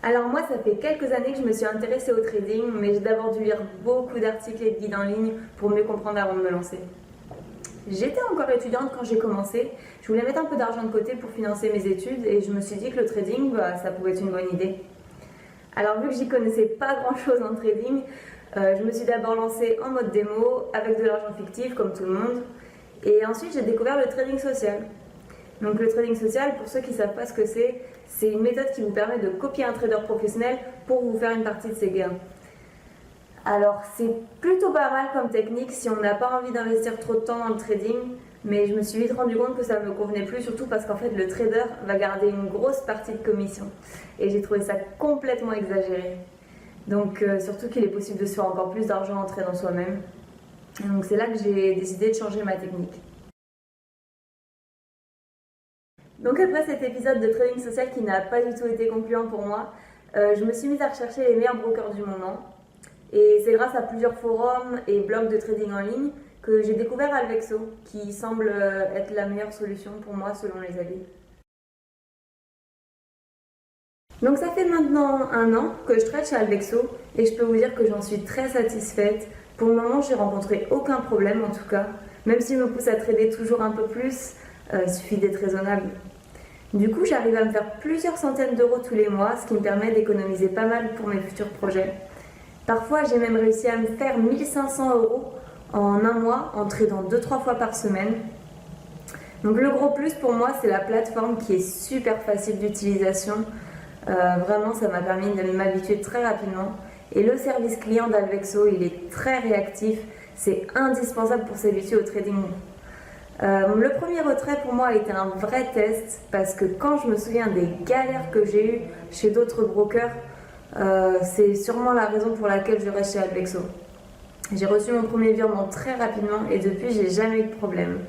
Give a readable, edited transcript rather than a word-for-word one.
Alors moi, ça fait quelques années que je me suis intéressée au trading, mais j'ai d'abord dû lire beaucoup d'articles et de guides en ligne pour mieux comprendre avant de me lancer. J'étais encore étudiante quand j'ai commencé, je voulais mettre un peu d'argent de côté pour financer mes études et je me suis dit que le trading, ça pouvait être une bonne idée. Alors vu que j'y connaissais pas grand chose en trading, je me suis d'abord lancée en mode démo avec de l'argent fictif comme tout le monde et ensuite j'ai découvert le trading social. Donc le trading social, pour ceux qui ne savent pas ce que c'est une méthode qui vous permet de copier un trader professionnel pour vous faire une partie de ses gains. Alors c'est plutôt pas mal comme technique si on n'a pas envie d'investir trop de temps dans le trading, mais je me suis vite rendu compte que ça ne me convenait plus, surtout parce qu'en fait le trader va garder une grosse partie de commission. Et j'ai trouvé ça complètement exagéré. Donc surtout qu'il est possible de se faire encore plus d'argent en tradant soi-même. Donc c'est là que j'ai décidé de changer ma technique. Donc après cet épisode de trading social qui n'a pas du tout été concluant pour moi, je me suis mise à rechercher les meilleurs brokers du moment. Et c'est grâce à plusieurs forums et blogs de trading en ligne que j'ai découvert Alvexo, qui semble être la meilleure solution pour moi selon les avis. Donc ça fait maintenant 1 an que je trade chez Alvexo et je peux vous dire que j'en suis très satisfaite. Pour le moment, j'ai rencontré aucun problème en tout cas. Même s'il me pousse à trader toujours un peu plus, il suffit d'être raisonnable. Du coup, j'arrive à me faire plusieurs centaines d'euros tous les mois, ce qui me permet d'économiser pas mal pour mes futurs projets. Parfois, j'ai même réussi à me faire 1500 euros en 1 mois en tradant 2-3 fois par semaine. Donc le gros plus pour moi, c'est la plateforme qui est super facile d'utilisation. Vraiment, ça m'a permis de m'habituer très rapidement. Et le service client d'Alvexo, il est très réactif. C'est indispensable pour s'habituer au trading. Le premier retrait pour moi a été un vrai test parce que quand je me souviens des galères que j'ai eues chez d'autres brokers, c'est sûrement la raison pour laquelle je reste chez Alvexo. J'ai reçu mon premier virement très rapidement et depuis j'ai jamais eu de problème.